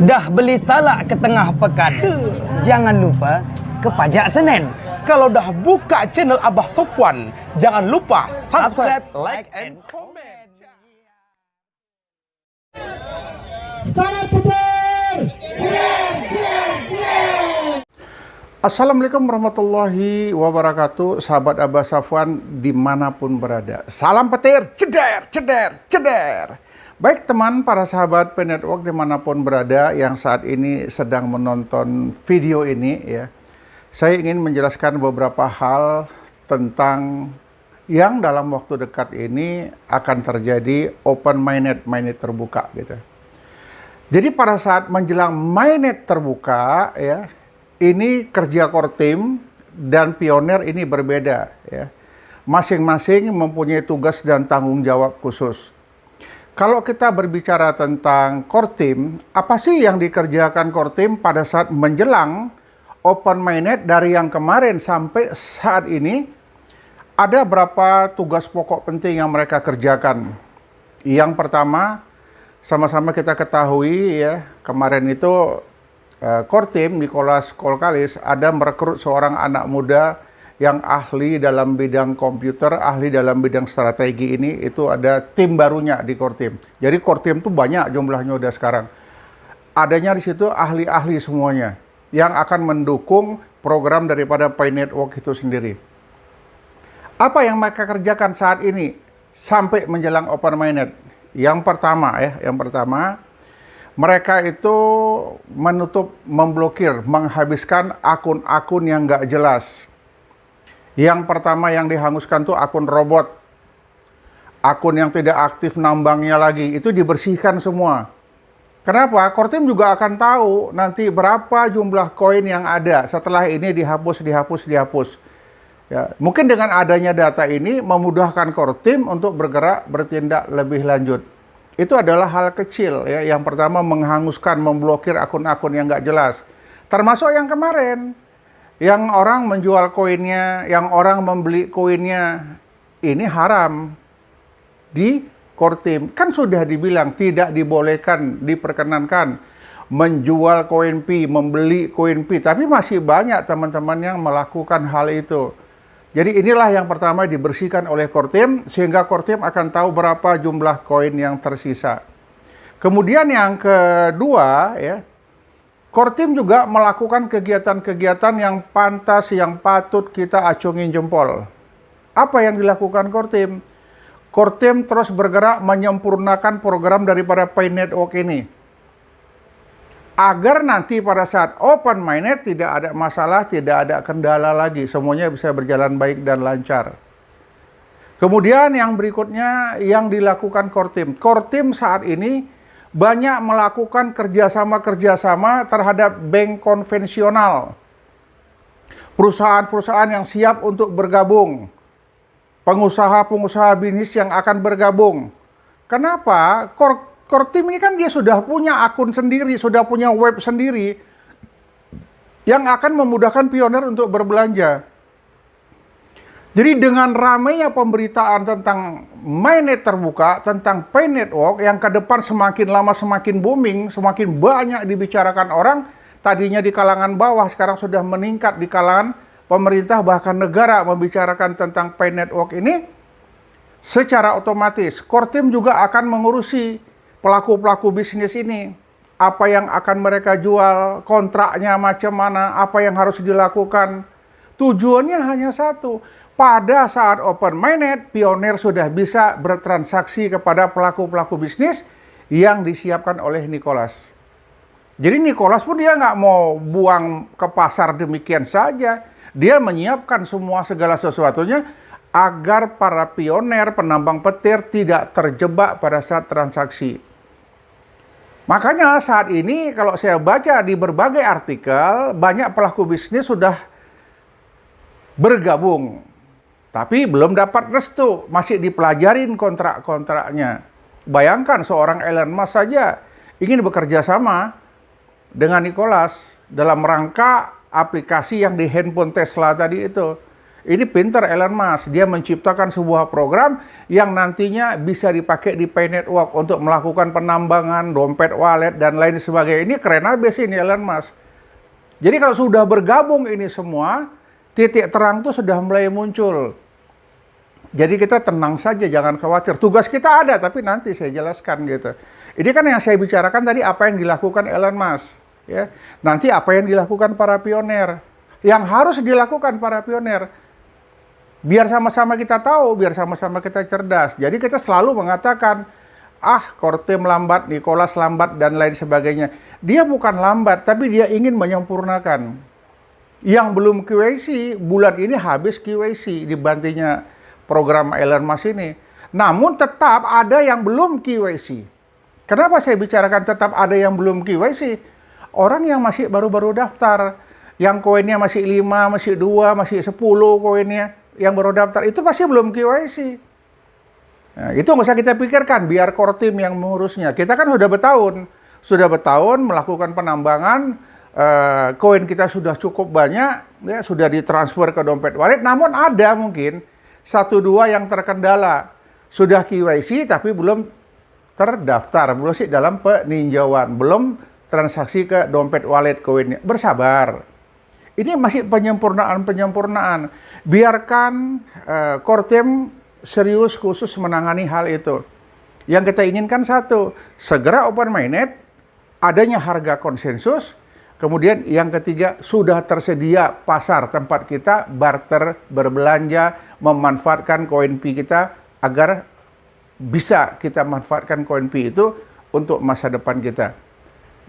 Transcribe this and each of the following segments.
Dah beli salak ke tengah pekan, jangan lupa ke Pajak Senen. Kalau dah buka channel Abah Sopwan, jangan lupa subscribe, like, and comment. Sangat betul. Assalamualaikum warahmatullahi wabarakatuh, sahabat Abah Sopwan dimanapun berada. Salam petir, ceder, ceder, ceder. Baik teman, para sahabat P-Network dimanapun berada yang saat ini sedang menonton video ini ya. Saya ingin menjelaskan beberapa hal tentang yang dalam waktu dekat ini akan terjadi open mainnet terbuka gitu. Jadi pada saat menjelang mainnet terbuka ya, ini kerja Kortim dan Pioner ini berbeda ya. Masing-masing mempunyai tugas dan tanggung jawab khusus. Kalau kita berbicara tentang Kortim, apa sih yang dikerjakan Kortim pada saat menjelang open mainnet dari yang kemarin sampai saat ini? Ada berapa tugas pokok penting yang mereka kerjakan? Yang pertama, sama-sama kita ketahui ya, kemarin itu Kortim, Nicholas Kolkalis, ada merekrut seorang anak muda yang ahli dalam bidang komputer, ahli dalam bidang strategi ini, itu ada tim barunya di Kortim. Jadi Kortim tuh banyak jumlahnya udah sekarang. Adanya di situ ahli-ahli semuanya yang akan mendukung program daripada P-Network itu sendiri. Apa yang mereka kerjakan saat ini sampai menjelang open mainnet? Yang pertama mereka itu menutup, memblokir, menghabiskan akun-akun yang nggak jelas. Yang pertama yang dihanguskan tuh akun robot. Akun yang tidak aktif nambangnya lagi, itu dibersihkan semua. Kenapa? Kortim juga akan tahu nanti berapa jumlah koin yang ada setelah ini dihapus. Ya, mungkin dengan adanya data ini memudahkan Kortim untuk bergerak, bertindak lebih lanjut. Itu adalah hal kecil ya. Yang pertama menghanguskan, memblokir akun-akun yang nggak jelas. Termasuk yang kemarin. Yang orang menjual koinnya, yang orang membeli koinnya, ini haram di Kortim. Kan sudah dibilang tidak dibolehkan, diperkenankan menjual koin Pi, membeli koin Pi. Tapi masih banyak teman-teman yang melakukan hal itu. Jadi inilah yang pertama dibersihkan oleh Kortim, sehingga Kortim akan tahu berapa jumlah koin yang tersisa. Kemudian yang kedua ya, Kortim juga melakukan kegiatan-kegiatan yang pantas, yang patut kita acungin jempol. Apa yang dilakukan Kortim? Kortim terus bergerak menyempurnakan program daripada P-Network ini. Agar nanti pada saat open mainnet tidak ada masalah, tidak ada kendala lagi. Semuanya bisa berjalan baik dan lancar. Kemudian yang berikutnya yang dilakukan Kortim. Kortim saat ini banyak melakukan kerjasama terhadap bank konvensional. Perusahaan-perusahaan yang siap untuk bergabung. Pengusaha-pengusaha bisnis yang akan bergabung. Kenapa? Kortim ini kan dia sudah punya akun sendiri, sudah punya web sendiri yang akan memudahkan Pioner untuk berbelanja. Jadi dengan ramainya pemberitaan tentang mainnet terbuka, tentang P-Network yang ke depan semakin lama semakin booming, semakin banyak dibicarakan orang, tadinya di kalangan bawah sekarang sudah meningkat di kalangan pemerintah bahkan negara membicarakan tentang P-Network ini, secara otomatis Kortim juga akan mengurusi pelaku-pelaku bisnis ini. Apa yang akan mereka jual, kontraknya macam mana, apa yang harus dilakukan. Tujuannya hanya satu. Pada saat open mainnet, Pioner sudah bisa bertransaksi kepada pelaku-pelaku bisnis yang disiapkan oleh Nicholas. Jadi Nicholas pun dia nggak mau buang ke pasar demikian saja. Dia menyiapkan semua segala sesuatunya agar para pioner, penambang petir tidak terjebak pada saat transaksi. Makanya saat ini kalau saya baca di berbagai artikel, banyak pelaku bisnis sudah bergabung. Tapi belum dapat restu, masih dipelajarin kontrak-kontraknya. Bayangkan seorang Elon Musk saja ingin bekerja sama dengan Nicholas dalam rangka aplikasi yang di handphone Tesla tadi itu. Ini pinter Elon Musk, dia menciptakan sebuah program yang nantinya bisa dipakai di Pay Network untuk melakukan penambangan, dompet wallet, dan lain sebagainya. Ini keren abis ini Elon Musk. Jadi kalau sudah bergabung ini semua, titik terang itu sudah mulai muncul. Jadi kita tenang saja, jangan khawatir. Tugas kita ada, tapi nanti saya jelaskan gitu. Ini kan yang saya bicarakan tadi apa yang dilakukan Elon Musk. Ya. Nanti apa yang dilakukan para pioner. Yang harus dilakukan para pioner. Biar sama-sama kita tahu, biar sama-sama kita cerdas. Jadi kita selalu mengatakan, Kortem lambat, Nicholas lambat, dan lain sebagainya. Dia bukan lambat, tapi dia ingin menyempurnakan. Yang belum KYC, bulan ini habis KYC dibantinya program Elon Musk ini. Namun tetap ada yang belum KYC. Kenapa saya bicarakan tetap ada yang belum KYC? Orang yang masih baru-baru daftar, yang koinnya masih 5, masih 2, masih 10 koinnya, yang baru daftar, itu pasti belum KYC. Nah, itu nggak usah kita pikirkan, biar core team yang mengurusnya. Kita kan sudah bertahun melakukan penambangan, koin kita sudah cukup banyak, ya, sudah ditransfer ke dompet wallet, namun ada mungkin 1-2 yang terkendala. Sudah KYC tapi belum terdaftar, belum sih dalam peninjauan, belum transaksi ke dompet wallet koinnya. Bersabar. Ini masih penyempurnaan. Biarkan core team serius khusus menangani hal itu. Yang kita inginkan satu, segera open mainnet, adanya harga konsensus, kemudian yang ketiga, sudah tersedia pasar tempat kita barter, berbelanja, memanfaatkan koin Pi kita agar bisa kita manfaatkan koin Pi itu untuk masa depan kita.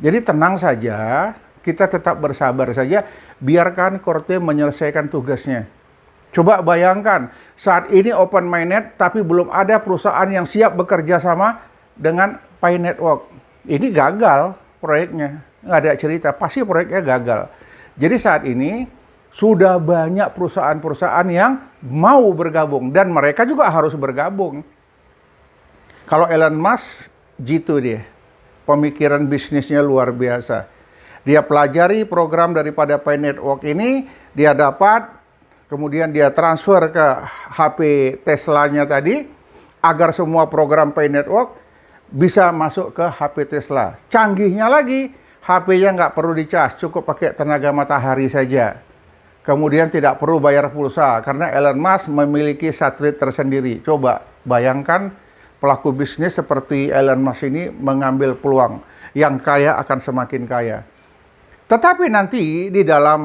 Jadi tenang saja, kita tetap bersabar saja, biarkan core team menyelesaikan tugasnya. Coba bayangkan, saat ini open mainnet, tapi belum ada perusahaan yang siap bekerja sama dengan Pay Network. Ini gagal proyeknya, nggak ada cerita, pasti proyeknya gagal. Jadi saat ini, sudah banyak perusahaan-perusahaan yang mau bergabung, dan mereka juga harus bergabung. Kalau Elon Musk, gitu dia. Pemikiran bisnisnya luar biasa. Dia pelajari program daripada Pay Network ini, dia dapat, kemudian dia transfer ke HP Tesla-nya tadi, agar semua program Pay Network bisa masuk ke HP Tesla. Canggihnya lagi, HP-nya nggak perlu dicas, cukup pakai tenaga matahari saja. Kemudian tidak perlu bayar pulsa, karena Elon Musk memiliki satelit tersendiri. Coba bayangkan, pelaku bisnis seperti Elon Musk ini mengambil peluang. Yang kaya akan semakin kaya. Tetapi nanti di dalam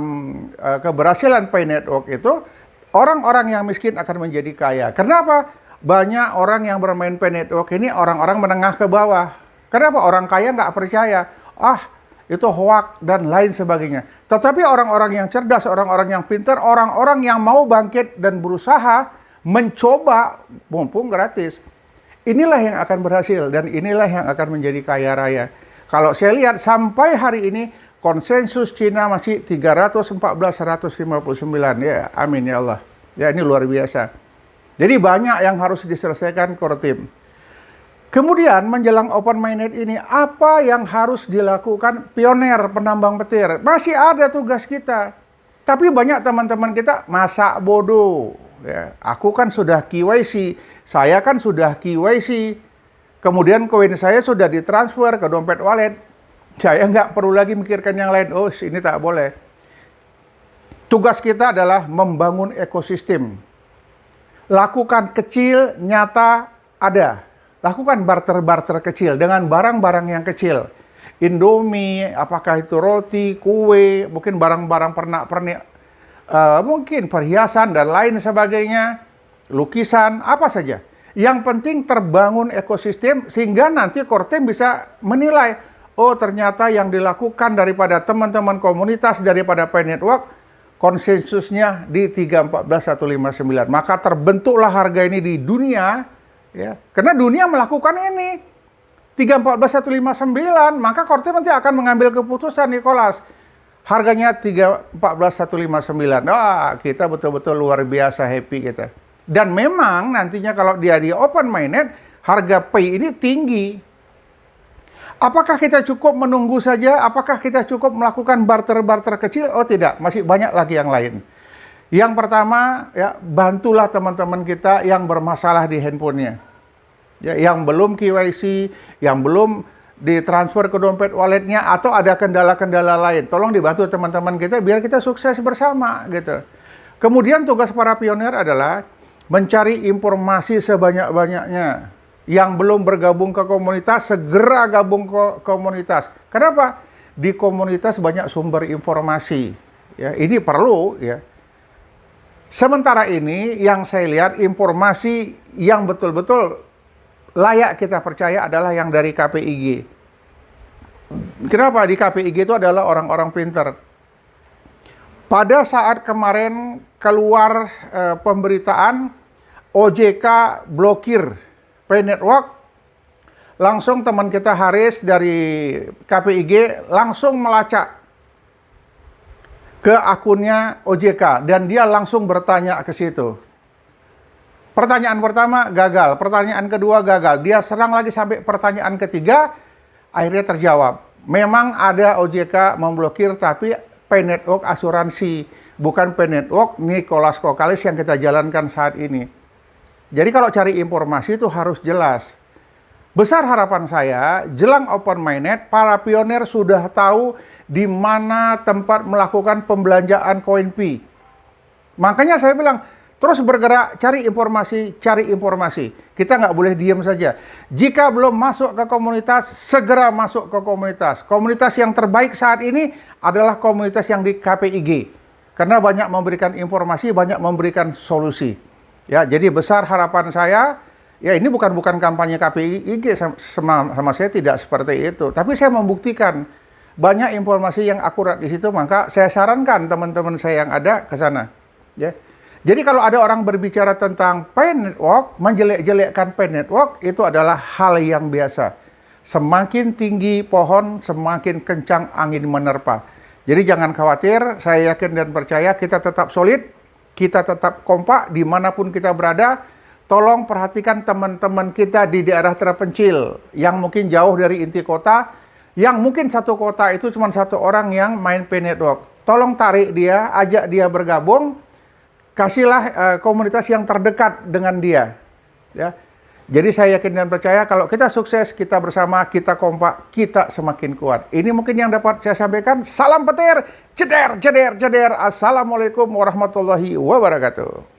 keberhasilan Pay Network itu, orang-orang yang miskin akan menjadi kaya. Kenapa? Banyak orang yang bermain Pay Network ini orang-orang menengah ke bawah. Kenapa? Orang kaya nggak percaya. Itu hoax dan lain sebagainya. Tetapi orang-orang yang cerdas, orang-orang yang pintar, orang-orang yang mau bangkit dan berusaha mencoba mumpung gratis. Inilah yang akan berhasil dan inilah yang akan menjadi kaya raya. Kalau saya lihat sampai hari ini, konsensus Cina masih 314.159. Ya, amin ya Allah. Ya, ini luar biasa. Jadi banyak yang harus diselesaikan core team. Kemudian menjelang open mainnet ini, apa yang harus dilakukan pioner penambang petir? Masih ada tugas kita. Tapi banyak teman-teman kita masa bodoh. Ya, aku kan sudah KYC, saya kan sudah KYC. Kemudian koin saya sudah ditransfer ke dompet wallet. Saya nggak perlu lagi mikirkan yang lain. Ini tak boleh. Tugas kita adalah membangun ekosistem. Lakukan kecil, nyata, ada. Lakukan barter-barter kecil dengan barang-barang yang kecil. Indomie, apakah itu roti, kue, mungkin barang-barang pernak-pernik, mungkin perhiasan dan lain sebagainya, lukisan, apa saja. Yang penting terbangun ekosistem sehingga nanti core team bisa menilai, ternyata yang dilakukan daripada teman-teman komunitas daripada Pay Network, konsensusnya di 314.159. Maka terbentuklah harga ini di dunia, ya, karena dunia melakukan ini 314.159, maka core team nanti akan mengambil keputusan, Nicholas. Harganya 314.159. Kita betul-betul luar biasa happy kita. Dan memang nantinya kalau dia di open mainnet, harga Pay ini tinggi. Apakah kita cukup menunggu saja? Apakah kita cukup melakukan barter-barter kecil? Tidak, masih banyak lagi yang lain. Yang pertama, ya, bantulah teman-teman kita yang bermasalah di handphonenya. Ya, yang belum KYC, yang belum ditransfer ke dompet walletnya, atau ada kendala-kendala lain. Tolong dibantu teman-teman kita biar kita sukses bersama gitu. Kemudian tugas para pionir adalah mencari informasi sebanyak-banyaknya. Yang belum bergabung ke komunitas, segera gabung ke komunitas. Kenapa? Di komunitas banyak sumber informasi. Ya, ini perlu ya. Sementara ini yang saya lihat informasi yang betul-betul layak kita percaya adalah yang dari KPIG. Kenapa? Di KPIG itu adalah orang-orang pinter. Pada saat kemarin keluar pemberitaan OJK blokir Pay Network, langsung teman kita Haris dari KPIG langsung melacak ke akunnya OJK dan dia langsung bertanya ke situ. Pertanyaan pertama gagal, pertanyaan kedua gagal, dia serang lagi sampai pertanyaan ketiga, akhirnya terjawab. Memang ada OJK memblokir, tapi Pay Network asuransi, bukan Pay Network Nicholas Kokalis yang kita jalankan saat ini. Jadi kalau cari informasi itu harus jelas. Besar harapan saya, jelang Open Mainnet, para pionir sudah tahu di mana tempat melakukan pembelanjaan CoinP. Makanya saya bilang, terus bergerak, cari informasi, cari informasi. Kita nggak boleh diam saja. Jika belum masuk ke komunitas, segera masuk ke komunitas. Komunitas yang terbaik saat ini adalah komunitas yang di KPIG. Karena banyak memberikan informasi, banyak memberikan solusi. Ya, jadi besar harapan saya, ya ini bukan kampanye KPIG sama saya tidak seperti itu. Tapi saya membuktikan banyak informasi yang akurat di situ, maka saya sarankan teman-teman saya yang ada ke sana. Ya. Jadi kalau ada orang berbicara tentang Pay Network, menjelek-jelekkan Pay Network, itu adalah hal yang biasa. Semakin tinggi pohon, semakin kencang angin menerpa. Jadi jangan khawatir, saya yakin dan percaya kita tetap solid, kita tetap kompak dimanapun kita berada. Tolong perhatikan teman-teman kita di daerah terpencil, yang mungkin jauh dari inti kota, yang mungkin satu kota itu cuma satu orang yang main Pay Network. Tolong tarik dia, ajak dia bergabung, kasihlah komunitas yang terdekat dengan dia. Ya. Jadi saya yakin dan percaya kalau kita sukses, kita bersama, kita kompak, kita semakin kuat. Ini mungkin yang dapat saya sampaikan. Salam petir, ceder, ceder, ceder. Assalamualaikum warahmatullahi wabarakatuh.